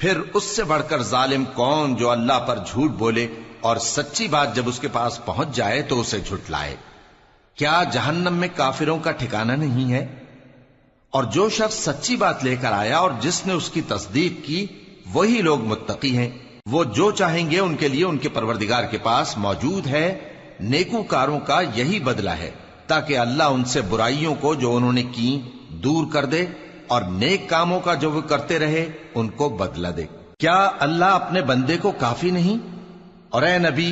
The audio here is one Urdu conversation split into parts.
پھر اس سے بڑھ کر ظالم کون جو اللہ پر جھوٹ بولے اور سچی بات جب اس کے پاس پہنچ جائے تو اسے جھٹلائے۔ کیا جہنم میں کافروں کا ٹھکانہ نہیں ہے؟ اور جو شخص سچی بات لے کر آیا اور جس نے اس کی تصدیق کی وہی لوگ متقی ہیں۔ وہ جو چاہیں گے ان کے لیے ان کے پروردگار کے پاس موجود ہے۔ نیکوکاروں کا یہی بدلہ ہے تاکہ اللہ ان سے برائیوں کو جو انہوں نے کی دور کر دے اور نیک کاموں کا جو وہ کرتے رہے ان کو بدلہ دے۔ کیا اللہ اپنے بندے کو کافی نہیں؟ اور اے نبی،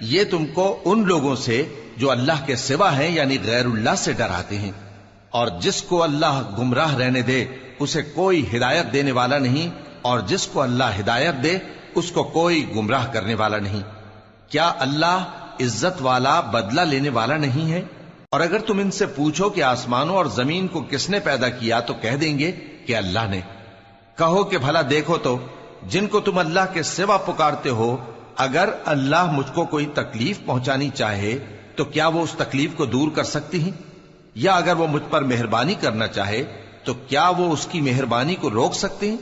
یہ تم کو ان لوگوں سے جو اللہ کے سوا ہیں یعنی غیر اللہ سے ڈراتے ہیں، اور جس کو اللہ گمراہ رہنے دے اسے کوئی ہدایت دینے والا نہیں، اور جس کو اللہ ہدایت دے اس کو کوئی گمراہ کرنے والا نہیں۔ کیا اللہ عزت والا بدلہ لینے والا نہیں ہے؟ اور اگر تم ان سے پوچھو کہ آسمانوں اور زمین کو کس نے پیدا کیا تو کہہ دیں گے کہ اللہ نے۔ کہو کہ بھلا دیکھو تو جن کو تم اللہ کے سوا پکارتے ہو، اگر اللہ مجھ کو کوئی تکلیف پہنچانی چاہے تو کیا وہ اس تکلیف کو دور کر سکتی ہیں؟ یا اگر وہ مجھ پر مہربانی کرنا چاہے تو کیا وہ اس کی مہربانی کو روک سکتے ہیں؟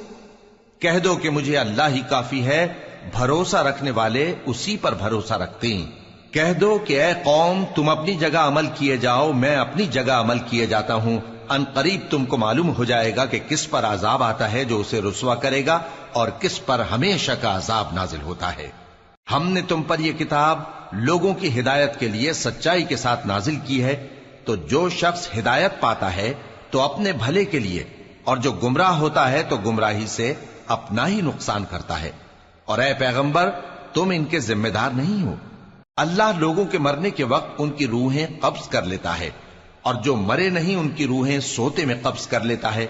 کہہ دو کہ مجھے اللہ ہی کافی ہے، بھروسہ رکھنے والے اسی پر بھروسہ رکھتے ہیں۔ کہہ دو کہ اے قوم تم اپنی جگہ عمل کیے جاؤ، میں اپنی جگہ عمل کیے جاتا ہوں، ان قریب تم کو معلوم ہو جائے گا کہ کس پر عذاب آتا ہے جو اسے رسوا کرے گا اور کس پر ہمیشہ کا عذاب نازل ہوتا ہے۔ ہم نے تم پر یہ کتاب لوگوں کی ہدایت کے لیے سچائی کے ساتھ نازل کی ہے، تو جو شخص ہدایت پاتا ہے تو اپنے بھلے کے لیے، اور جو گمراہ ہوتا ہے تو گمراہی سے اپنا ہی نقصان کرتا ہے۔ اور اے پیغمبر تم ان کے ذمہ دار نہیں ہو۔ اللہ لوگوں کے مرنے کے وقت ان کی روحیں قبض کر لیتا ہے، اور جو مرے نہیں ان کی روحیں سوتے میں قبض کر لیتا ہے،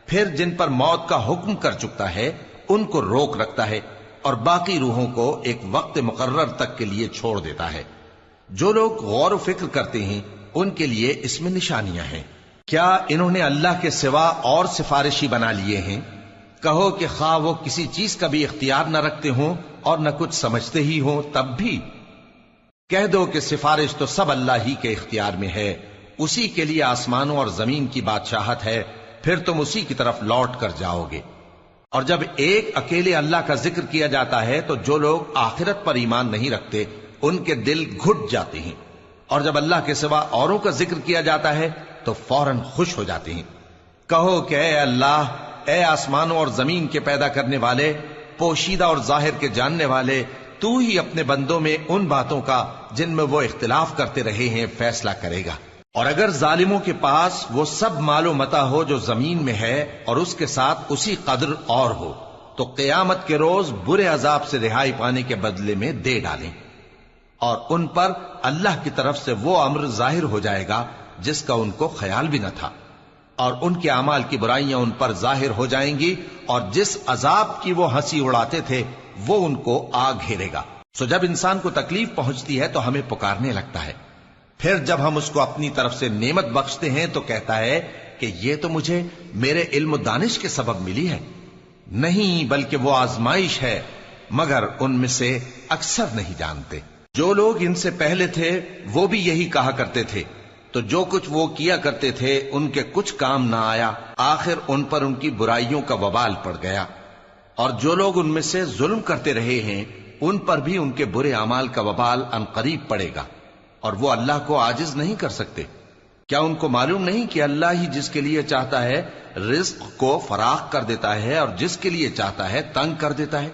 پھر جن پر موت کا حکم کر چکتا ہے ان کو روک رکھتا ہے، اور باقی روحوں کو ایک وقت مقرر تک کے لیے چھوڑ دیتا ہے۔ جو لوگ غور و فکر کرتے ہیں ان کے لیے اس میں نشانیاں ہیں۔ کیا انہوں نے اللہ کے سوا اور سفارشی بنا لیے ہیں؟ کہو کہ خواہ وہ کسی چیز کا بھی اختیار نہ رکھتے ہوں اور نہ کچھ سمجھتے ہی ہوں تب بھی کہہ دو کہ سفارش تو سب اللہ ہی کے اختیار میں ہے، اسی کے لیے آسمانوں اور زمین کی بادشاہت ہے، پھر تم اسی کی طرف لوٹ کر جاؤ گے۔ اور جب ایک اکیلے اللہ کا ذکر کیا جاتا ہے تو جو لوگ آخرت پر ایمان نہیں رکھتے ان کے دل گھٹ جاتے ہیں، اور جب اللہ کے سوا اوروں کا ذکر کیا جاتا ہے تو فوراً خوش ہو جاتے ہیں۔ کہو کہ اے اللہ، اے آسمانوں اور زمین کے پیدا کرنے والے، پوشیدہ اور ظاہر کے جاننے والے، تو ہی اپنے بندوں میں ان باتوں کا جن میں وہ اختلاف کرتے رہے ہیں فیصلہ کرے گا۔ اور اگر ظالموں کے پاس وہ سب مال و متاع ہو جو زمین میں ہے اور اس کے ساتھ اسی قدر اور ہو تو قیامت کے روز برے عذاب سے رہائی پانے کے بدلے میں دے ڈالیں، اور ان پر اللہ کی طرف سے وہ امر ظاہر ہو جائے گا جس کا ان کو خیال بھی نہ تھا، اور ان کے اعمال کی برائیاں ان پر ظاہر ہو جائیں گی، اور جس عذاب کی وہ ہنسی اڑاتے تھے وہ ان کو آ گھیرے گا۔ سو جب انسان کو تکلیف پہنچتی ہے تو ہمیں پکارنے لگتا ہے، پھر جب ہم اس کو اپنی طرف سے نعمت بخشتے ہیں تو کہتا ہے کہ یہ تو مجھے میرے علم و دانش کے سبب ملی ہے۔ نہیں، بلکہ وہ آزمائش ہے، مگر ان میں سے اکثر نہیں جانتے۔ جو لوگ ان سے پہلے تھے وہ بھی یہی کہا کرتے تھے، تو جو کچھ وہ کیا کرتے تھے ان کے کچھ کام نہ آیا، آخر ان پر ان کی برائیوں کا وبال پڑ گیا۔ اور جو لوگ ان میں سے ظلم کرتے رہے ہیں ان پر بھی ان کے برے اعمال کا وبال عنقریب پڑے گا، اور وہ اللہ کو عاجز نہیں کر سکتے۔ کیا ان کو معلوم نہیں کہ اللہ ہی جس کے لیے چاہتا ہے رزق کو فراخ کر دیتا ہے اور جس کے لیے چاہتا ہے تنگ کر دیتا ہے؟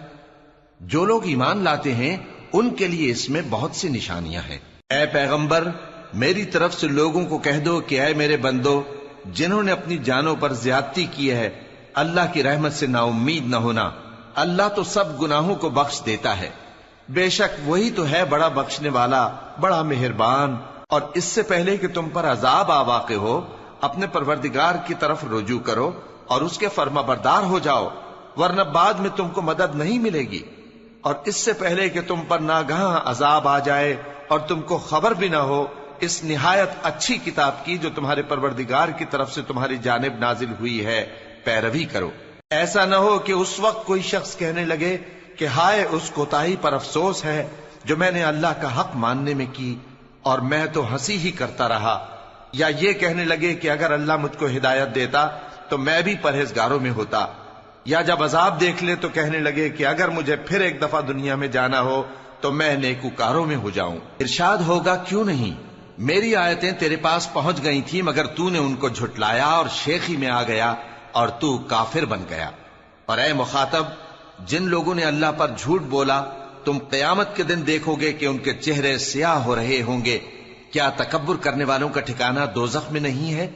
جو لوگ ایمان لاتے ہیں ان کے لیے اس میں بہت سی نشانیاں ہیں۔ اے پیغمبر، میری طرف سے لوگوں کو کہہ دو کہ اے میرے بندو، جنہوں نے اپنی جانوں پر زیادتی کی ہے، اللہ کی رحمت سے نا امید نہ ہونا۔ اللہ تو سب گناہوں کو بخش دیتا ہے، بے شک وہی تو ہے بڑا بخشنے والا، بڑا مہربان۔ اور اس سے پہلے کہ تم پر عذاب آ واقع ہو، اپنے پروردگار کی طرف رجوع کرو اور اس کے فرما بردار ہو جاؤ، ورنہ بعد میں تم کو مدد نہیں ملے گی۔ اور اس سے پہلے کہ تم پر ناگہاں عذاب آ جائے اور تم کو خبر بھی نہ ہو، اس نہایت اچھی کتاب کی جو تمہارے پروردگار کی طرف سے تمہاری جانب نازل ہوئی ہے پیروی کرو۔ ایسا نہ ہو کہ اس وقت کوئی شخص کہنے لگے کہ ہائے اس کوتاہی پر افسوس ہے جو میں نے اللہ کا حق ماننے میں کی، اور میں تو ہنسی ہی کرتا رہا، یا یہ کہنے لگے کہ اگر اللہ مجھ کو ہدایت دیتا تو میں بھی پرہیزگاروں میں ہوتا۔ یا جب عذاب دیکھ لے تو کہنے لگے کہ اگر مجھے پھر ایک دفعہ دنیا میں جانا ہو تو میں نیکوکاروں میں ہو جاؤں۔ ارشاد ہوگا کیوں نہیں، میری آیتیں تیرے پاس پہنچ گئی تھی مگر تو نے ان کو جھٹلایا اور شیخی میں آ گیا اور تو کافر بن گیا۔ اور اے مخاطب، جن لوگوں نے اللہ پر جھوٹ بولا تم قیامت کے دن دیکھو گے کہ ان کے چہرے سیاہ ہو رہے ہوں گے۔ کیا تکبر کرنے والوں کا ٹھکانہ دوزخ میں نہیں ہے؟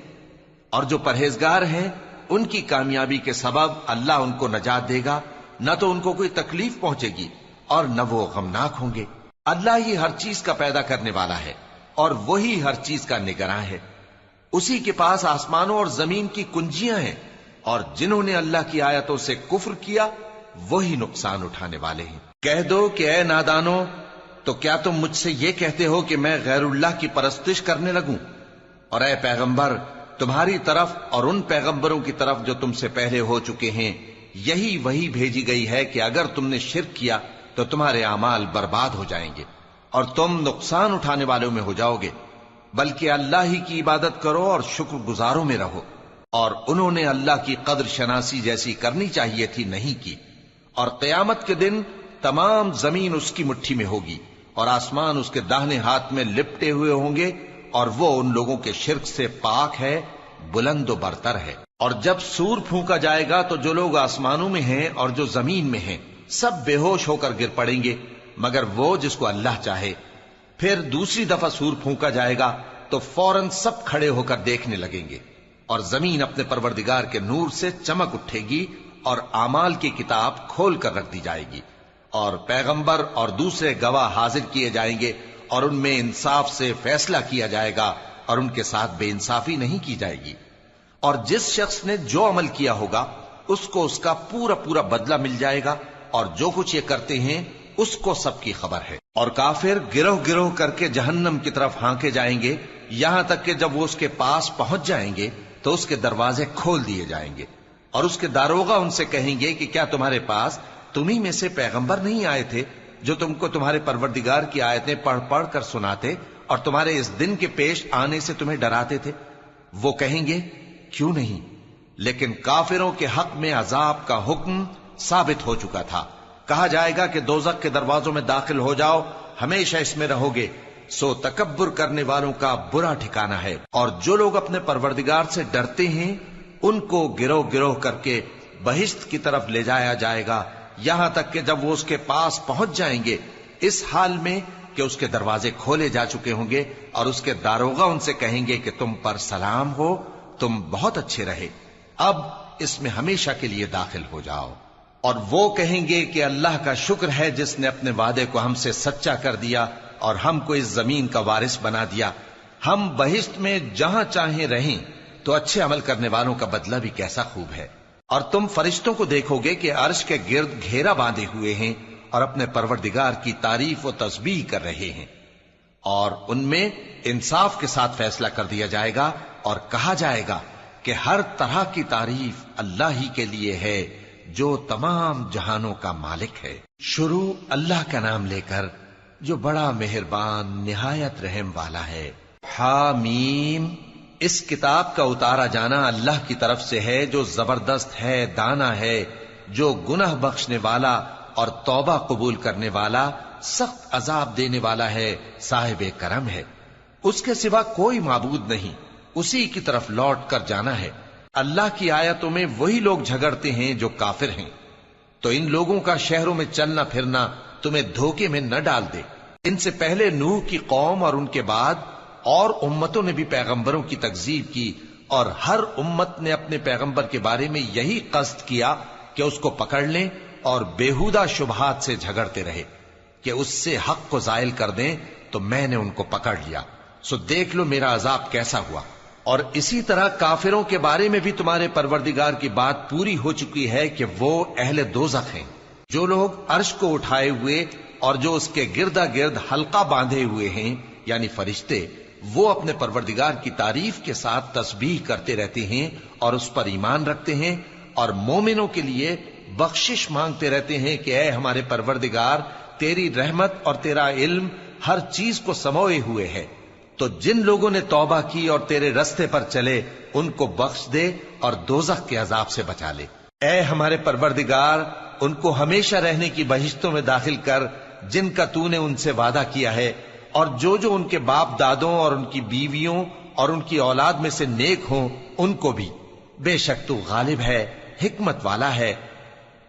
اور جو پرہیزگار ہیں ان کی کامیابی کے سبب اللہ ان کو نجات دے گا، نہ تو ان کو کوئی تکلیف پہنچے گی اور نہ وہ غمناک ہوں گے۔ اللہ ہی ہر چیز کا پیدا کرنے والا ہے اور وہی ہر چیز کا نگراں ہے۔ اسی کے پاس آسمانوں اور زمین کی کنجیاں ہیں، اور جنہوں نے اللہ کی آیتوں سے کفر کیا وہی نقصان اٹھانے والے ہیں۔ کہہ دو کہ اے نادانو، تو کیا تم مجھ سے یہ کہتے ہو کہ میں غیر اللہ کی پرستش کرنے لگوں؟ اور اے پیغمبر، تمہاری طرف اور ان پیغمبروں کی طرف جو تم سے پہلے ہو چکے ہیں یہی وہی بھیجی گئی ہے کہ اگر تم نے شرک کیا تو تمہارے اعمال برباد ہو جائیں گے اور تم نقصان اٹھانے والوں میں ہو جاؤ گے، بلکہ اللہ ہی کی عبادت کرو اور شکر گزاروں میں رہو۔ اور انہوں نے اللہ کی قدر شناسی جیسی کرنی چاہیے تھی نہیں کی، اور قیامت کے دن تمام زمین اس کی مٹھی میں ہوگی اور آسمان اس کے داہنے ہاتھ میں لپٹے ہوئے ہوں گے، اور وہ ان لوگوں کے شرک سے پاک ہے، بلند و برتر ہے۔ اور جب سور پھونکا جائے گا تو جو لوگ آسمانوں میں ہیں اور جو زمین میں ہیں سب بے ہوش ہو کر گر پڑیں گے مگر وہ جس کو اللہ چاہے۔ پھر دوسری دفعہ سور پھونکا جائے گا تو فوراً سب کھڑے ہو کر دیکھنے لگیں گے، اور زمین اپنے پروردگار کے نور سے چمک اٹھے گی اور اعمال کی کتاب کھول کر رکھ دی جائے گی، اور پیغمبر اور دوسرے گواہ حاضر کیے جائیں گے، اور ان میں انصاف سے فیصلہ کیا جائے گا اور ان کے ساتھ بے انصافی نہیں کی جائے گی۔ اور جس شخص نے جو عمل کیا ہوگا اس کو اس کا پورا پورا بدلہ مل جائے گا، اور جو کچھ یہ کرتے ہیں اس کو سب کی خبر ہے۔ اور کافر گروہ گروہ کر کے جہنم کی طرف ہانکے جائیں گے، یہاں تک کہ جب وہ اس کے پاس پہنچ جائیں گے تو اس کے دروازے کھول دیے جائیں گے، اور اس کے داروغہ ان سے کہیں گے کہ کیا تمہارے پاس تمہیں میں سے پیغمبر نہیں آئے تھے جو تم کو تمہارے پروردگار کی آیتیں پڑھ پڑھ کر سناتے اور تمہارے اس دن کے پیش آنے سے تمہیں ڈراتے تھے؟ وہ کہیں گے کیوں نہیں، لیکن کافروں کے حق میں عذاب کا حکم ثابت ہو چکا تھا۔ کہا جائے گا کہ دوزخ کے دروازوں میں داخل ہو جاؤ، ہمیشہ اس میں رہو گے، سو تکبر کرنے والوں کا برا ٹھکانہ ہے۔ اور جو لوگ اپنے پروردگار سے ڈرتے ہیں ان کو گروہ گروہ کر کے بہشت کی طرف لے جایا جائے گا، یہاں تک کہ جب وہ اس کے پاس پہنچ جائیں گے اس حال میں کہ اس کے دروازے کھولے جا چکے ہوں گے، اور اس کے داروغہ ان سے کہیں گے کہ تم پر سلام ہو، تم بہت اچھے رہے، اب اس میں ہمیشہ کے لیے داخل ہو جاؤ۔ اور وہ کہیں گے کہ اللہ کا شکر ہے جس نے اپنے وعدے کو ہم سے سچا کر دیا اور ہم کو اس زمین کا وارث بنا دیا، ہم بہشت میں جہاں چاہیں رہیں، تو اچھے عمل کرنے والوں کا بدلہ بھی کیسا خوب ہے۔ اور تم فرشتوں کو دیکھو گے کہ عرش کے گرد گھیرا باندھے ہوئے ہیں اور اپنے پروردگار کی تعریف و تسبیح کر رہے ہیں، اور ان میں انصاف کے ساتھ فیصلہ کر دیا جائے گا، اور کہا جائے گا کہ ہر طرح کی تعریف اللہ ہی کے لیے ہے جو تمام جہانوں کا مالک ہے۔ شروع اللہ کا نام لے کر جو بڑا مہربان نہایت رحم والا ہے۔ حامیم، اس کتاب کا اتارا جانا اللہ کی طرف سے ہے جو زبردست ہے، دانا ہے، جو گناہ بخشنے والا اور توبہ قبول کرنے والا، سخت عذاب دینے والا ہے، صاحب کرم ہے۔ اس کے سوا کوئی معبود نہیں، اسی کی طرف لوٹ کر جانا ہے۔ اللہ کی آیتوں میں وہی لوگ جھگڑتے ہیں جو کافر ہیں، تو ان لوگوں کا شہروں میں چلنا پھرنا تمہیں دھوکے میں نہ ڈال دے۔ ان سے پہلے نوح کی قوم اور ان کے بعد اور امتوں نے بھی پیغمبروں کی تکذیب کی، اور ہر امت نے اپنے پیغمبر کے بارے میں یہی قصد کیا کہ اس کو پکڑ لیں، اور بیہودہ شبہات سے جھگڑتے رہے کہ اس سے حق کو زائل کر دیں، تو میں نے ان کو پکڑ لیا، سو دیکھ لو میرا عذاب کیسا ہوا۔ اور اسی طرح کافروں کے بارے میں بھی تمہارے پروردگار کی بات پوری ہو چکی ہے کہ وہ اہل دوزخ ہیں۔ جو لوگ عرش کو اٹھائے ہوئے اور جو اس کے گردا گرد حلقہ باندھے ہوئے ہیں یعنی فرشتے، وہ اپنے پروردگار کی تعریف کے ساتھ تسبیح کرتے رہتے ہیں اور اس پر ایمان رکھتے ہیں، اور مومنوں کے لیے بخشش مانگتے رہتے ہیں کہ اے ہمارے پروردگار، تیری رحمت اور تیرا علم ہر چیز کو سموئے ہوئے ہے، تو جن لوگوں نے توبہ کی اور تیرے رستے پر چلے ان کو بخش دے اور دوزخ کے عذاب سے بچا لے۔ اے ہمارے پروردگار، ان کو ہمیشہ رہنے کی بہشتوں میں داخل کر جن کا تو نے ان سے وعدہ کیا ہے، اور جو جو ان کے باپ دادوں اور ان کی بیویوں اور ان کی اولاد میں سے نیک ہوں ان کو بھی۔ بے شک تو غالب ہے، حکمت والا ہے۔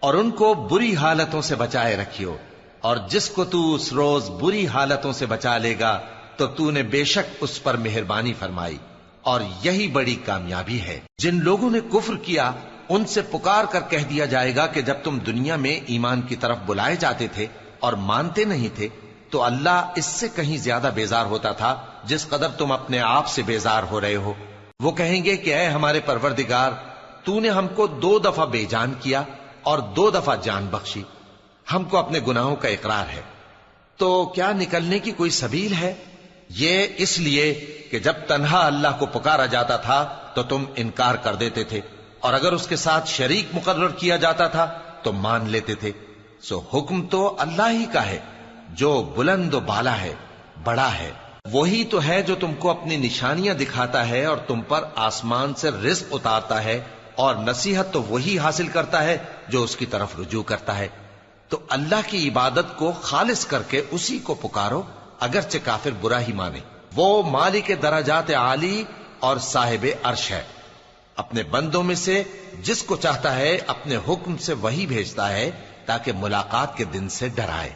اور ان کو بری حالتوں سے بچائے رکھیو، اور جس کو تو اس روز بری حالتوں سے بچا لے گا تو نے بے شک اس پر مہربانی فرمائی، اور یہی بڑی کامیابی ہے۔ جن لوگوں نے کفر کیا ان سے پکار کر کہہ دیا جائے گا کہ جب تم دنیا میں ایمان کی طرف بلائے جاتے تھے اور مانتے نہیں تھے تو اللہ اس سے کہیں زیادہ بیزار ہوتا تھا جس قدر تم اپنے آپ سے بیزار ہو رہے ہو۔ وہ کہیں گے کہ اے ہمارے پروردگار، تو نے ہم کو 2 دفعہ بے جان کیا اور 2 دفعہ جان بخشی، ہم کو اپنے گناہوں کا اقرار ہے، تو کیا نکلنے کی کوئی سبیل ہے؟ یہ اس لیے کہ جب تنہا اللہ کو پکارا جاتا تھا تو تم انکار کر دیتے تھے، اور اگر اس کے ساتھ شریک مقرر کیا جاتا تھا تو مان لیتے تھے۔ سو حکم تو اللہ ہی کا ہے جو بلند و بالا ہے، بڑا ہے۔ وہی تو ہے جو تم کو اپنی نشانیاں دکھاتا ہے اور تم پر آسمان سے رزق اتارتا ہے، اور نصیحت تو وہی حاصل کرتا ہے جو اس کی طرف رجوع کرتا ہے۔ تو اللہ کی عبادت کو خالص کر کے اسی کو پکارو، اگرچہ کافر برا ہی مانے۔ وہ مالک درجات عالی اور صاحب عرش ہے، اپنے بندوں میں سے جس کو چاہتا ہے اپنے حکم سے وہی بھیجتا ہے تاکہ ملاقات کے دن سے ڈرائے۔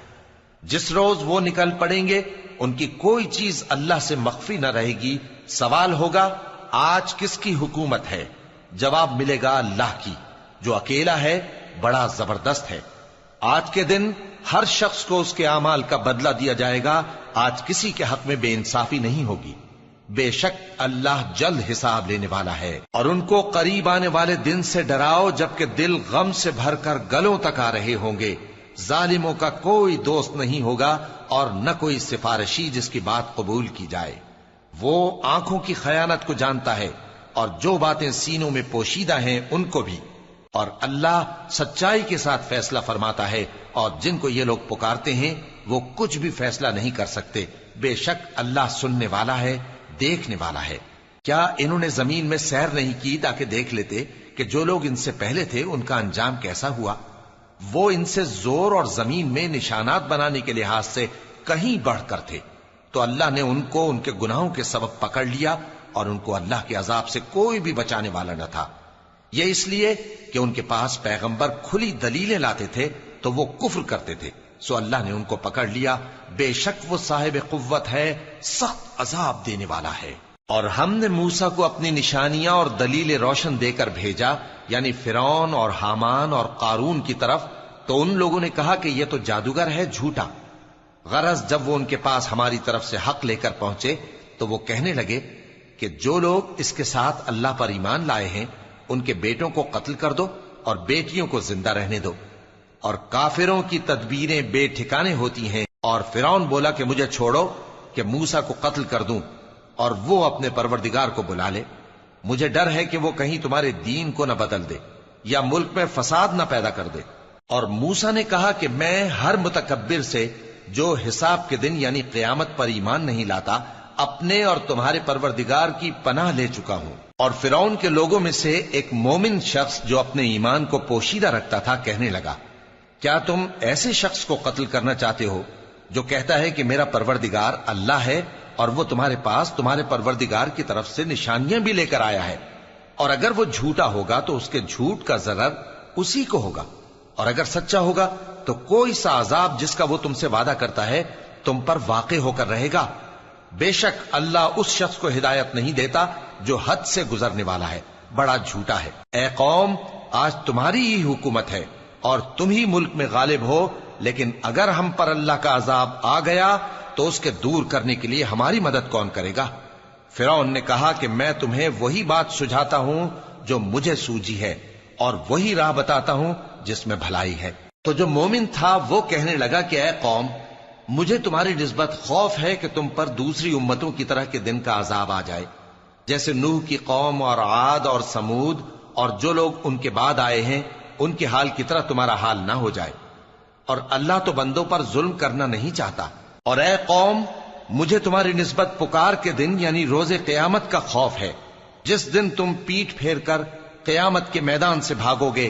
جس روز وہ نکل پڑیں گے ان کی کوئی چیز اللہ سے مخفی نہ رہے گی۔ سوال ہوگا آج کس کی حکومت ہے؟ جواب ملے گا اللہ کی، جو اکیلا ہے، بڑا زبردست ہے۔ آج کے دن ہر شخص کو اس کے اعمال کا بدلہ دیا جائے گا۔ آج کسی کے حق میں بے انصافی نہیں ہوگی۔ بے شک اللہ جلد حساب لینے والا ہے۔ اور ان کو قریب آنے والے دن سے ڈراؤ جبکہ دل غم سے بھر کر گلوں تک آ رہے ہوں گے۔ ظالموں کا کوئی دوست نہیں ہوگا اور نہ کوئی سفارشی جس کی بات قبول کی جائے۔ وہ آنکھوں کی خیانت کو جانتا ہے اور جو باتیں سینوں میں پوشیدہ ہیں ان کو بھی۔ اور اللہ سچائی کے ساتھ فیصلہ فرماتا ہے، اور جن کو یہ لوگ پکارتے ہیں وہ کچھ بھی فیصلہ نہیں کر سکتے۔ بے شک اللہ سننے والا ہے، دیکھنے والا ہے۔ کیا انہوں نے زمین میں سیر نہیں کی تاکہ دیکھ لیتے کہ جو لوگ ان سے پہلے تھے ان کا انجام کیسا ہوا؟ وہ ان سے زور اور زمین میں نشانات بنانے کے لحاظ سے کہیں بڑھ کر تھے، تو اللہ نے ان کو ان کے گناہوں کے سبب پکڑ لیا، اور ان کو اللہ کے عذاب سے کوئی بھی بچانے والا نہ تھا۔ یہ اس لیے کہ ان کے پاس پیغمبر کھلی دلیلیں لاتے تھے تو وہ کفر کرتے تھے، سو اللہ نے ان کو پکڑ لیا۔ بے شک وہ صاحب قوت ہے، سخت عذاب دینے والا ہے۔ اور ہم نے موسیٰ کو اپنی نشانیاں اور دلیل روشن دے کر بھیجا، یعنی فرعون اور حامان اور قارون کی طرف، تو ان لوگوں نے کہا کہ یہ تو جادوگر ہے، جھوٹا۔ غرض جب وہ ان کے پاس ہماری طرف سے حق لے کر پہنچے تو وہ کہنے لگے کہ جو لوگ اس کے ساتھ اللہ پر ایمان لائے ہیں ان کے بیٹوں کو قتل کر دو اور بیٹیوں کو زندہ رہنے دو۔ اور کافروں کی تدبیریں بے ٹھکانے ہوتی ہیں۔ اور فرعون بولا کہ مجھے چھوڑو کہ موسیٰ کو قتل کر دوں اور وہ اپنے پروردگار کو بلا لے۔ مجھے ڈر ہے کہ وہ کہیں تمہارے دین کو نہ بدل دے یا ملک میں فساد نہ پیدا کر دے۔ اور موسیٰ نے کہا کہ میں ہر متکبر سے جو حساب کے دن یعنی قیامت پر ایمان نہیں لاتا اپنے اور تمہارے پروردگار کی پناہ لے چکا ہوں۔ اور فرعون کے لوگوں میں سے ایک مومن شخص جو اپنے ایمان کو پوشیدہ رکھتا تھا کہنے لگا، کیا تم ایسے شخص کو قتل کرنا چاہتے ہو جو کہتا ہے کہ میرا پروردگار اللہ ہے اور وہ تمہارے پاس تمہارے پروردگار کی طرف سے نشانیاں بھی لے کر آیا ہے؟ اور اگر وہ جھوٹا ہوگا تو اس کے جھوٹ کا ضرر اسی کو ہوگا، اور اگر سچا ہوگا تو کوئی سا عذاب جس کا وہ تم سے وعدہ کرتا ہے تم پر واقع ہو کر رہے گا۔ بے شک اللہ اس شخص کو ہدایت نہیں دیتا جو حد سے گزرنے والا ہے، بڑا جھوٹا ہے۔ اے قوم، آج تمہاری ہی حکومت ہے اور تم ہی ملک میں غالب ہو، لیکن اگر ہم پر اللہ کا عذاب آ گیا تو اس کے دور کرنے کے لیے ہماری مدد کون کرے گا؟ فرعون نے کہا کہ میں تمہیں وہی بات سجھاتا ہوں جو مجھے سوجی ہے اور وہی راہ بتاتا ہوں جس میں بھلائی ہے۔ تو جو مومن تھا وہ کہنے لگا کہ اے قوم، مجھے تمہاری نسبت خوف ہے کہ تم پر دوسری امتوں کی طرح کے دن کا عذاب آ جائے، جیسے نوح کی قوم اور عاد اور سمود اور جو لوگ ان کے بعد آئے ہیں ان کے حال کی طرح تمہارا حال نہ ہو جائے۔ اور اللہ تو بندوں پر ظلم کرنا نہیں چاہتا۔ اور اے قوم، مجھے تمہاری نسبت پکار کے دن یعنی روز قیامت کا خوف ہے، جس دن تم پیٹھ پھیر کر قیامت کے میدان سے بھاگو گے۔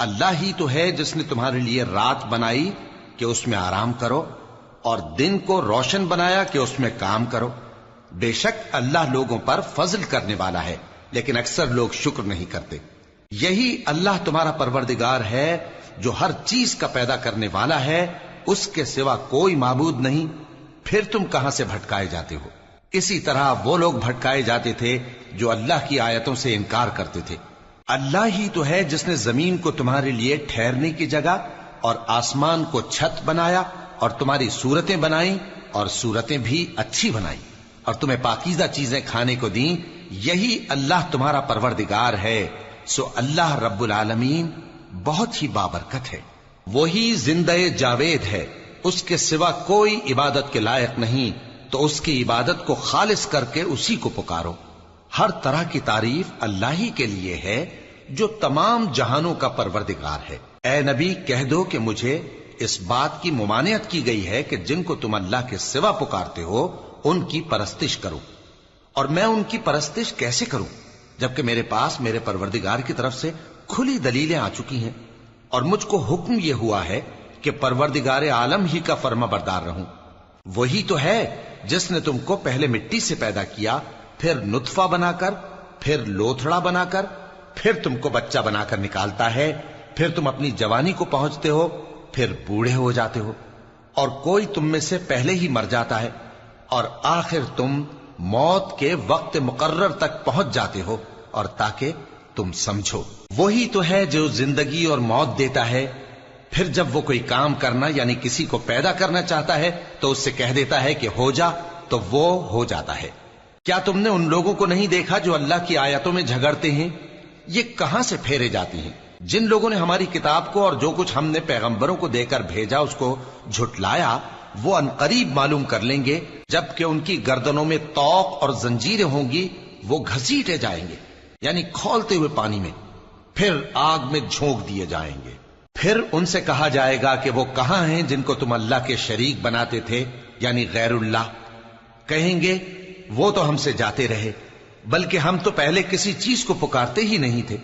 اللہ ہی تو ہے جس نے تمہارے لیے رات بنائی کہ اس میں آرام کرو اور دن کو روشن بنایا کہ اس میں کام کرو. بے شک اللہ لوگوں پر فضل کرنے والا ہے لیکن اکثر لوگ شکر نہیں کرتے. یہی اللہ تمہارا پروردگار ہے جو ہر چیز کا پیدا کرنے والا ہے، اس کے سوا کوئی معبود نہیں. پھر تم کہاں سے بھٹکائے جاتے ہو؟ اسی طرح وہ لوگ بھٹکائے جاتے تھے جو اللہ کی آیتوں سے انکار کرتے تھے. اللہ ہی تو ہے جس نے زمین کو تمہارے لیے ٹھہرنے کی جگہ اور آسمان کو چھت بنایا اور تمہاری صورتیں بنائیں اور صورتیں بھی اچھی بنائیں اور تمہیں پاکیزہ چیزیں کھانے کو دیں. یہی اللہ تمہارا پروردگار ہے. سو اللہ رب العالمین بہت ہی بابرکت ہے. وہی زندہ جاوید ہے، اس کے سوا کوئی عبادت کے لائق نہیں، تو اس کی عبادت کو خالص کر کے اسی کو پکارو. ہر طرح کی تعریف اللہ ہی کے لیے ہے جو تمام جہانوں کا پروردگار ہے. اے نبی کہہ دو کہ مجھے اس بات کی ممانعت کی گئی ہے کہ جن کو تم اللہ کے سوا پکارتے ہو ان کی پرستش کرو، اور میں ان کی پرستش کیسے کروں جبکہ میرے پاس میرے پروردگار کی طرف سے کھلی دلیلیں آ چکی ہیں اور مجھ کو حکم یہ ہوا ہے کہ پروردگار عالم ہی کا فرما بردار رہوں. وہی تو ہے جس نے تم کو پہلے مٹی سے پیدا کیا، پھر نطفہ بنا کر، پھر لوتھڑا بنا کر، پھر تم کو بچہ بنا کر نکالتا ہے، پھر تم اپنی جوانی کو پہنچتے ہو، پھر بوڑھے ہو جاتے ہو، اور کوئی تم میں سے پہلے ہی مر جاتا ہے، اور آخر تم موت کے وقت مقرر تک پہنچ جاتے ہو. اور تاکہ تم سمجھو وہی تو ہے جو زندگی اور موت دیتا ہے. پھر جب وہ کوئی کام کرنا یعنی کسی کو پیدا کرنا چاہتا ہے تو اس سے کہہ دیتا ہے کہ ہو جا، تو وہ ہو جاتا ہے. کیا تم نے ان لوگوں کو نہیں دیکھا جو اللہ کی آیتوں میں جھگڑتے ہیں؟ یہ کہاں سے پھیرے جاتی ہیں؟ جن لوگوں نے ہماری کتاب کو اور جو کچھ ہم نے پیغمبروں کو دے کر بھیجا اس کو جھٹلایا، وہ انقریب معلوم کر لیں گے جبکہ ان کی گردنوں میں طوق اور زنجیریں ہوں گی، وہ گھسیٹے جائیں گے یعنی کھولتے ہوئے پانی میں، پھر آگ میں جھونک دیے جائیں گے. پھر ان سے کہا جائے گا کہ وہ کہاں ہیں جن کو تم اللہ کے شریک بناتے تھے یعنی غیر اللہ؟ کہیں گے وہ تو ہم سے جاتے رہے، بلکہ ہم تو پہلے کسی چیز کو پکارتے ہی نہیں تھے.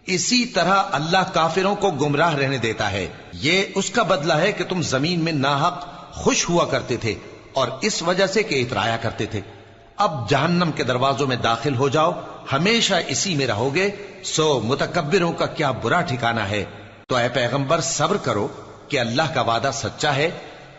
اسی طرح اللہ کافروں کو گمراہ رہنے دیتا ہے. یہ اس کا بدلہ ہے کہ تم زمین میں ناحق خوش ہوا کرتے تھے اور اس وجہ سے کہ اترایا کرتے تھے. اب جہنم کے دروازوں میں داخل ہو جاؤ، ہمیشہ اسی میں رہو گے. سو متکبروں کا کیا برا ٹھکانہ ہے. تو اے پیغمبر صبر کرو کہ اللہ کا وعدہ سچا ہے.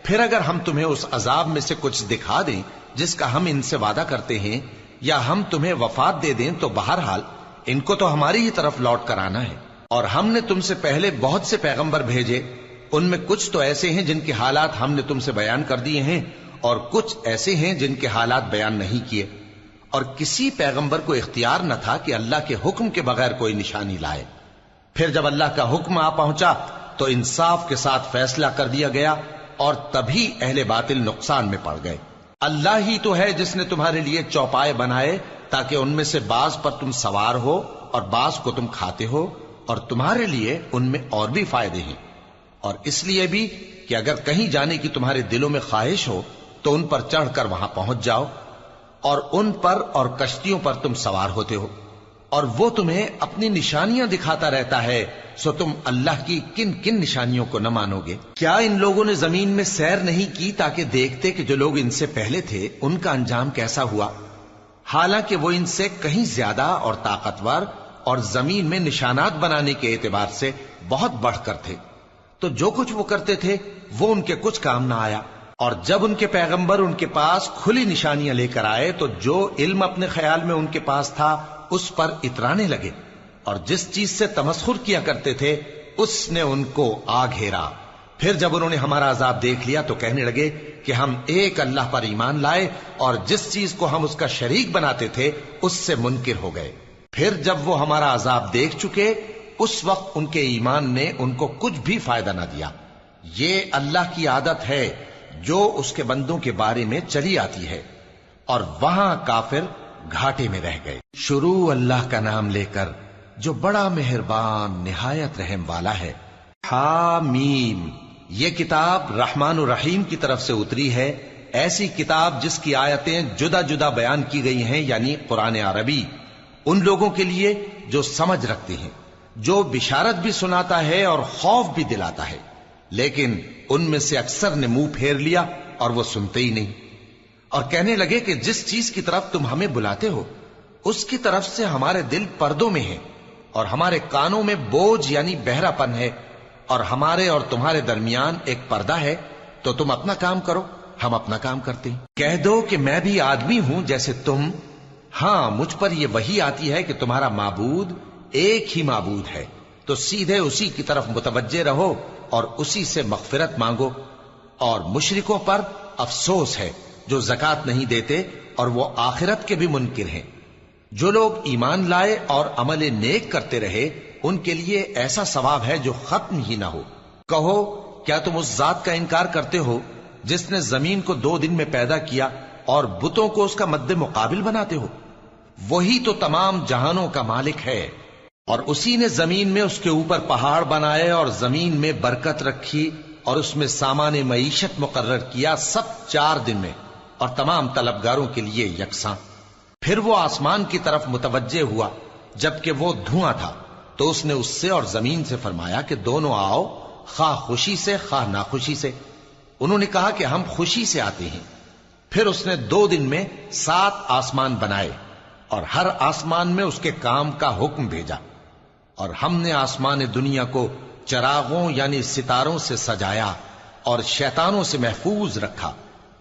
پھر اگر ہم تمہیں اس عذاب میں سے کچھ دکھا دیں جس کا ہم ان سے وعدہ کرتے ہیں، یا ہم تمہیں وفات دے دیں، تو بہرحال ان کو تو ہماری ہی طرف لوٹ کر آنا ہے. اور ہم نے تم سے پہلے بہت سے پیغمبر بھیجے، ان میں کچھ تو ایسے ہیں جن کے حالات ہم نے تم سے بیان کر دیے ہیں، اور کچھ ایسے ہیں جن کے حالات بیان نہیں کیے. اور کسی پیغمبر کو اختیار نہ تھا کہ اللہ کے حکم کے بغیر کوئی نشانی لائے. پھر جب اللہ کا حکم آ پہنچا تو انصاف کے ساتھ فیصلہ کر دیا گیا، اور تبھی اہل باطل نقصان میں پڑ گئے. اللہ ہی تو ہے جس نے تمہارے لیے چوپائے بنائے تاکہ ان میں سے بعض پر تم سوار ہو اور بعض کو تم کھاتے ہو، اور تمہارے لیے ان میں اور بھی فائدے ہیں. اور اس لیے بھی کہ اگر کہیں جانے کی تمہارے دلوں میں خواہش ہو تو ان پر چڑھ کر وہاں پہنچ جاؤ، اور ان پر اور کشتیوں پر تم سوار ہوتے ہو، اور وہ تمہیں اپنی نشانیاں دکھاتا رہتا ہے. سو تم اللہ کی کن کن نشانیوں کو نہ مانو گے؟ کیا ان لوگوں نے زمین میں سیر نہیں کی تاکہ دیکھتے کہ جو لوگ ان سے پہلے تھے ان کا انجام کیسا ہوا؟ حالانکہ وہ ان سے کہیں زیادہ اور طاقتور اور زمین میں نشانات بنانے کے اعتبار سے بہت بڑھ کر تھے. تو جو کچھ وہ کرتے تھے وہ ان کے کچھ کام نہ آیا. اور جب ان کے پیغمبر ان کے پاس کھلی نشانیاں لے کر آئے تو جو علم اپنے خیال میں ان کے پاس تھا اس پر اترانے لگے، اور جس چیز سے تمسخر کیا کرتے تھے اس نے ان کو آ گھیرا. پھر جب انہوں نے ہمارا عذاب دیکھ لیا تو کہنے لگے کہ ہم ایک اللہ پر ایمان لائے، اور جس چیز کو ہم اس کا شریک بناتے تھے اس سے منکر ہو گئے. پھر جب وہ ہمارا عذاب دیکھ چکے اس وقت ان کے ایمان نے ان کو کچھ بھی فائدہ نہ دیا. یہ اللہ کی عادت ہے جو اس کے بندوں کے بارے میں چلی آتی ہے. اور وہاں کافر گھاٹے میں رہ گئے. شروع اللہ کا نام لے کر جو بڑا مہربان نہایت رحم والا ہے. حامیم، یہ کتاب رحمان الرحیم کی طرف سے اتری ہے، ایسی کتاب جس کی آیتیں جدا جدا بیان کی گئی ہیں، یعنی قرآن عربی، ان لوگوں کے لیے جو سمجھ رکھتے ہیں، جو بشارت بھی سناتا ہے اور خوف بھی دلاتا ہے، لیکن ان میں سے اکثر نے منہ پھیر لیا اور وہ سنتے ہی نہیں، اور کہنے لگے کہ جس چیز کی طرف تم ہمیں بلاتے ہو اس کی طرف سے ہمارے دل پردوں میں ہیں، اور ہمارے کانوں میں بوجھ یعنی بہرا پن ہے، اور ہمارے اور تمہارے درمیان ایک پردہ ہے، تو تم اپنا کام کرو، ہم اپنا کام کرتے ہیں۔ کہہ دو کہ میں بھی آدمی ہوں جیسے تم، ہاں مجھ پر یہ وحی آتی ہے کہ تمہارا معبود ایک ہی معبود ہے، تو سیدھے اسی کی طرف متوجہ رہو اور اسی سے مغفرت مانگو۔ اور مشرکوں پر افسوس ہے جو زکوٰۃ نہیں دیتے اور وہ آخرت کے بھی منکر ہیں۔ جو لوگ ایمان لائے اور عمل نیک کرتے رہے ان کے لیے ایسا ثواب ہے جو ختم ہی نہ ہو۔ کہو کیا تم اس ذات کا انکار کرتے ہو جس نے زمین کو 2 دن میں پیدا کیا اور بتوں کو اس کا مد مقابل بناتے ہو؟ وہی تو تمام جہانوں کا مالک ہے، اور اسی نے زمین میں اس کے اوپر پہاڑ بنائے اور زمین میں برکت رکھی اور اس میں سامان معیشت مقرر کیا، سب 4 دن میں، اور تمام طلبگاروں کے لیے یکساں۔ پھر وہ آسمان کی طرف متوجہ ہوا جبکہ وہ دھواں تھا، تو اس نے اس سے اور زمین سے فرمایا کہ دونوں آؤ، خواہ خوشی سے خواہ ناخوشی سے۔ انہوں نے کہا کہ ہم خوشی سے آتے ہیں۔ پھر اس نے 2 دن میں 7 آسمان بنائے اور ہر آسمان میں اس کے کام کا حکم بھیجا، اور ہم نے آسمان دنیا کو چراغوں یعنی ستاروں سے سجایا اور شیطانوں سے محفوظ رکھا۔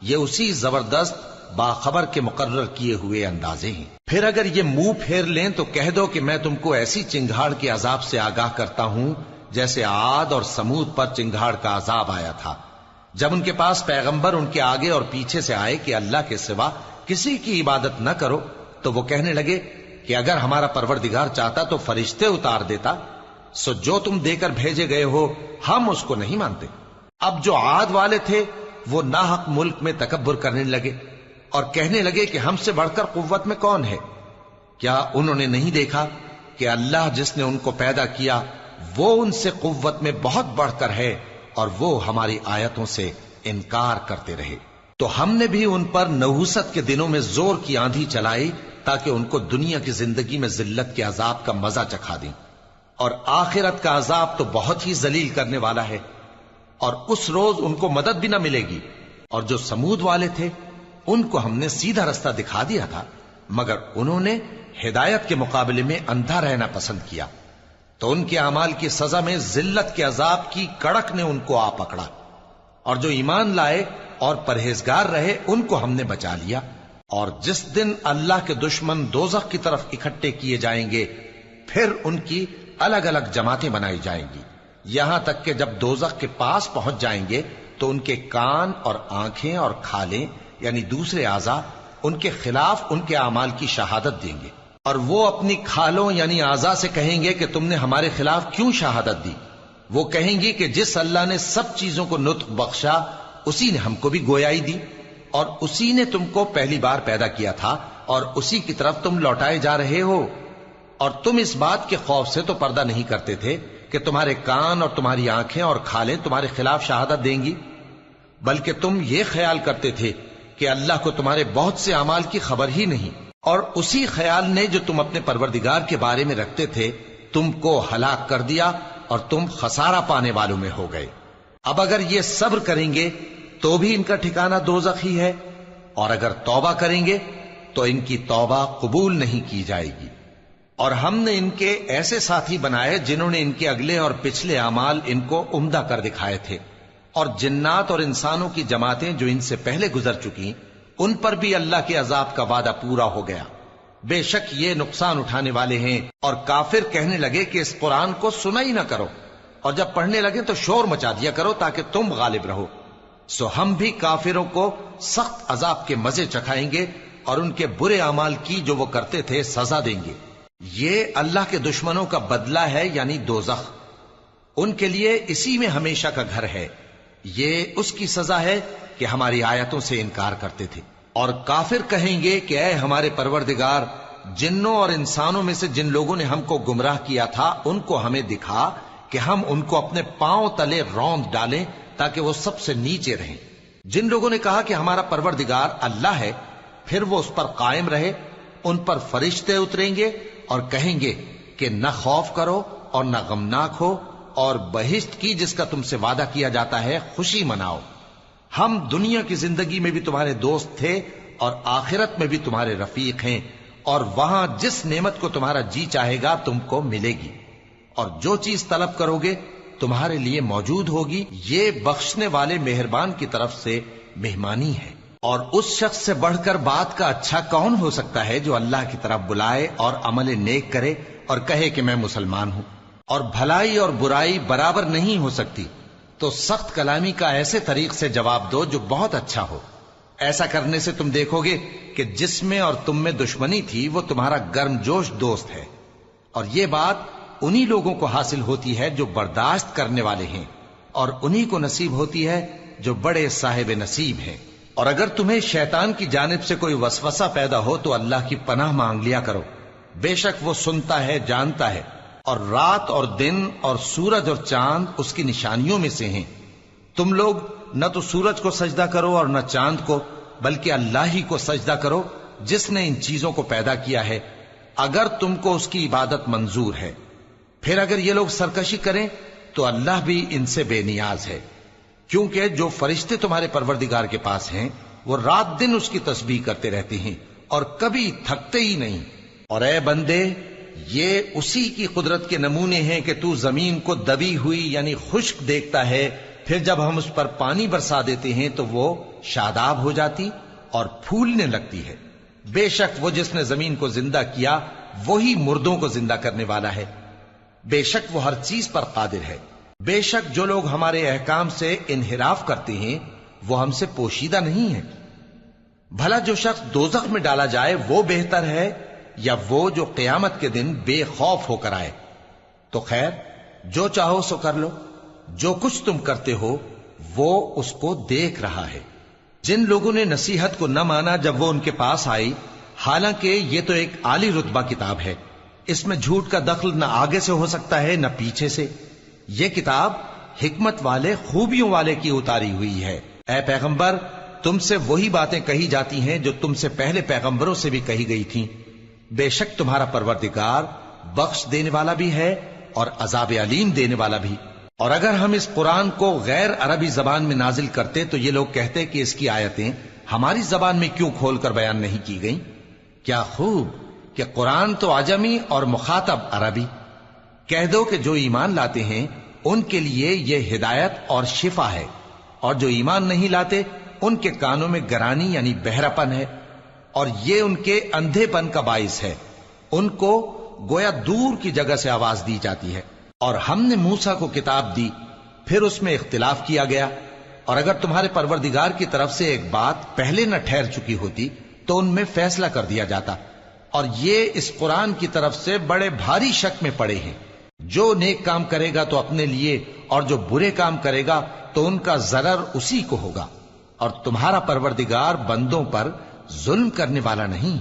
یہ اسی زبردست باخبر کے مقرر کیے ہوئے اندازے ہیں۔ پھر اگر یہ منہ پھیر لیں تو کہہ دو کہ میں تم کو ایسی چنگھاڑ کے عذاب سے آگاہ کرتا ہوں جیسے عاد اور سمود پر چنگھاڑ کا عذاب آیا تھا، جب ان کے پاس پیغمبر ان کے آگے اور پیچھے سے آئے کہ اللہ کے سوا کسی کی عبادت نہ کرو، تو وہ کہنے لگے کہ اگر ہمارا پروردگار چاہتا تو فرشتے اتار دیتا، سو جو تم دے کر بھیجے گئے ہو ہم اس کو نہیں مانتے۔ اب جو عاد والے تھے وہ ناحق ملک میں تکبر کرنے لگے اور کہنے لگے کہ ہم سے بڑھ کر قوت میں کون ہے؟ کیا انہوں نے نہیں دیکھا کہ اللہ جس نے ان کو پیدا کیا وہ ان سے قوت میں بہت بڑھ کر ہے، اور وہ ہماری آیتوں سے انکار کرتے رہے۔ تو ہم نے بھی ان پر نحوست کے دنوں میں زور کی آندھی چلائی تاکہ ان کو دنیا کی زندگی میں ذلت کے عذاب کا مزہ چکھا دیں، اور آخرت کا عذاب تو بہت ہی ذلیل کرنے والا ہے، اور اس روز ان کو مدد بھی نہ ملے گی۔ اور جو سمود والے تھے ان کو ہم نے سیدھا رستہ دکھا دیا تھا، مگر انہوں نے ہدایت کے مقابلے میں اندھا رہنا پسند کیا، تو ان کے اعمال کی سزا میں ذلت کے عذاب کی کڑک نے ان کو آ پکڑا۔ اور جو ایمان لائے اور پرہیزگار رہے ان کو ہم نے بچا لیا۔ اور جس دن اللہ کے دشمن دوزخ کی طرف اکٹھے کیے جائیں گے پھر ان کی الگ الگ جماعتیں بنائی جائیں گی، یہاں تک کہ جب دوزخ کے پاس پہنچ جائیں گے تو ان کے کان اور آنکھیں اور کھالیں یعنی دوسرے اعضاء ان کے خلاف ان کے اعمال کی شہادت دیں گے، اور وہ اپنی کھالوں یعنی اعضاء سے کہیں گے کہ تم نے ہمارے خلاف کیوں شہادت دی؟ وہ کہیں گی کہ جس اللہ نے سب چیزوں کو نطق بخشا اسی نے ہم کو بھی گویائی دی، اور اسی نے تم کو پہلی بار پیدا کیا تھا اور اسی کی طرف تم لوٹائے جا رہے ہو۔ اور تم اس بات کے خوف سے تو پردہ نہیں کرتے تھے کہ تمہارے کان اور تمہاری آنکھیں اور کھالیں تمہارے خلاف شہادت دیں گی، بلکہ تم یہ خیال کرتے تھے کہ اللہ کو تمہارے بہت سے اعمال کی خبر ہی نہیں، اور اسی خیال نے جو تم اپنے پروردگار کے بارے میں رکھتے تھے تم کو ہلاک کر دیا اور تم خسارہ پانے والوں میں ہو گئے۔ اب اگر یہ صبر کریں گے تو بھی ان کا ٹھکانہ دوزخ ہی ہے، اور اگر توبہ کریں گے تو ان کی توبہ قبول نہیں کی جائے گی۔ اور ہم نے ان کے ایسے ساتھی بنائے جنہوں نے ان کے اگلے اور پچھلے اعمال ان کو عمدہ کر دکھائے تھے، اور جنات اور انسانوں کی جماعتیں جو ان سے پہلے گزر چکی ان پر بھی اللہ کے عذاب کا وعدہ پورا ہو گیا۔ بے شک یہ نقصان اٹھانے والے ہیں۔ اور کافر کہنے لگے کہ اس قرآن کو سنا ہی نہ کرو، اور جب پڑھنے لگے تو شور مچا دیا کرو تاکہ تم غالب رہو۔ سو ہم بھی کافروں کو سخت عذاب کے مزے چکھائیں گے اور ان کے برے اعمال کی جو وہ کرتے تھے سزا دیں گے۔ یہ اللہ کے دشمنوں کا بدلہ ہے یعنی دوزخ، ان کے لیے اسی میں ہمیشہ کا گھر ہے۔ یہ اس کی سزا ہے کہ ہماری آیتوں سے انکار کرتے تھے۔ اور کافر کہیں گے کہ اے ہمارے پروردگار، جنوں اور انسانوں میں سے جن لوگوں نے ہم کو گمراہ کیا تھا ان کو ہمیں دکھا کہ ہم ان کو اپنے پاؤں تلے روند ڈالیں تاکہ وہ سب سے نیچے رہیں۔ جن لوگوں نے کہا کہ ہمارا پروردگار اللہ ہے پھر وہ اس پر قائم رہے، ان پر فرشتے اتریں گے اور کہیں گے کہ نہ خوف کرو اور نہ غمناک ہو، اور بہشت کی جس کا تم سے وعدہ کیا جاتا ہے خوشی مناؤ۔ ہم دنیا کی زندگی میں بھی تمہارے دوست تھے اور آخرت میں بھی تمہارے رفیق ہیں، اور وہاں جس نعمت کو تمہارا جی چاہے گا تم کو ملے گی، اور جو چیز طلب کرو گے تمہارے لیے موجود ہوگی۔ یہ بخشنے والے مہربان کی طرف سے مہمانی ہے۔ اور اس شخص سے بڑھ کر بات کا اچھا کون ہو سکتا ہے جو اللہ کی طرف بلائے اور عمل نیک کرے اور کہے کہ میں مسلمان ہوں۔ اور بھلائی اور برائی برابر نہیں ہو سکتی، تو سخت کلامی کا ایسے طریق سے جواب دو جو بہت اچھا ہو۔ ایسا کرنے سے تم دیکھو گے کہ جس میں اور تم میں دشمنی تھی وہ تمہارا گرم جوش دوست ہے، اور یہ بات انہی لوگوں کو حاصل ہوتی ہے جو برداشت کرنے والے ہیں، اور انہی کو نصیب ہوتی ہے جو بڑے صاحب نصیب ہیں۔ اور اگر تمہیں شیطان کی جانب سے کوئی وسوسہ پیدا ہو تو اللہ کی پناہ مانگ لیا کرو، بے شک وہ سنتا ہے، جانتا ہے۔ اور رات اور دن اور سورج اور چاند اس کی نشانیوں میں سے ہیں۔ تم لوگ نہ تو سورج کو سجدہ کرو اور نہ چاند کو، بلکہ اللہ ہی کو سجدہ کرو جس نے ان چیزوں کو پیدا کیا ہے، اگر تم کو اس کی عبادت منظور ہے۔ پھر اگر یہ لوگ سرکشی کریں تو اللہ بھی ان سے بے نیاز ہے، کیونکہ جو فرشتے تمہارے پروردگار کے پاس ہیں وہ رات دن اس کی تسبیح کرتے رہتے ہیں اور کبھی تھکتے ہی نہیں۔ اور اے بندے، یہ اسی کی قدرت کے نمونے ہیں کہ تو زمین کو دبی ہوئی یعنی خشک دیکھتا ہے، پھر جب ہم اس پر پانی برسا دیتے ہیں تو وہ شاداب ہو جاتی اور پھولنے لگتی ہے۔ بے شک وہ جس نے زمین کو زندہ کیا وہی مردوں کو زندہ کرنے والا ہے، بے شک وہ ہر چیز پر قادر ہے۔ بے شک جو لوگ ہمارے احکام سے انحراف کرتے ہیں وہ ہم سے پوشیدہ نہیں ہیں۔ بھلا جو شخص دوزخ میں ڈالا جائے وہ بہتر ہے یا وہ جو قیامت کے دن بے خوف ہو کر آئے؟ تو خیر، جو چاہو سو کر لو، جو کچھ تم کرتے ہو وہ اس کو دیکھ رہا ہے۔ جن لوگوں نے نصیحت کو نہ مانا جب وہ ان کے پاس آئی، حالانکہ یہ تو ایک عالی رتبہ کتاب ہے، اس میں جھوٹ کا دخل نہ آگے سے ہو سکتا ہے نہ پیچھے سے۔ یہ کتاب حکمت والے، خوبیوں والے کی اتاری ہوئی ہے۔ اے پیغمبر، تم سے وہی باتیں کہی جاتی ہیں جو تم سے پہلے پیغمبروں سے بھی کہی گئی تھیں۔ بے شک تمہارا پروردگار بخش دینے والا بھی ہے اور عذاب علیم دینے والا بھی۔ اور اگر ہم اس قرآن کو غیر عربی زبان میں نازل کرتے تو یہ لوگ کہتے کہ اس کی آیتیں ہماری زبان میں کیوں کھول کر بیان نہیں کی گئیں؟ کیا خوب کہ قرآن تو عجمی اور مخاطب عربی۔ کہہ دو کہ جو ایمان لاتے ہیں ان کے لیے یہ ہدایت اور شفا ہے، اور جو ایمان نہیں لاتے ان کے کانوں میں گرانی یعنی بہراپن ہے، اور یہ ان کے اندھے پن کا باعث ہے۔ ان کو گویا دور کی جگہ سے آواز دی جاتی ہے۔ اور ہم نے موسیٰ کو کتاب دی، پھر اس میں اختلاف کیا گیا، اور اگر تمہارے پروردگار کی طرف سے ایک بات پہلے نہ ٹھہر چکی ہوتی تو ان میں فیصلہ کر دیا جاتا۔ اور یہ اس قرآن کی طرف سے بڑے بھاری شک میں پڑے ہیں۔ جو نیک کام کرے گا تو اپنے لیے، اور جو برے کام کرے گا تو ان کا ضرر اسی کو ہوگا، اور تمہارا پروردگار بندوں پر ظلم کرنے والا نہیں۔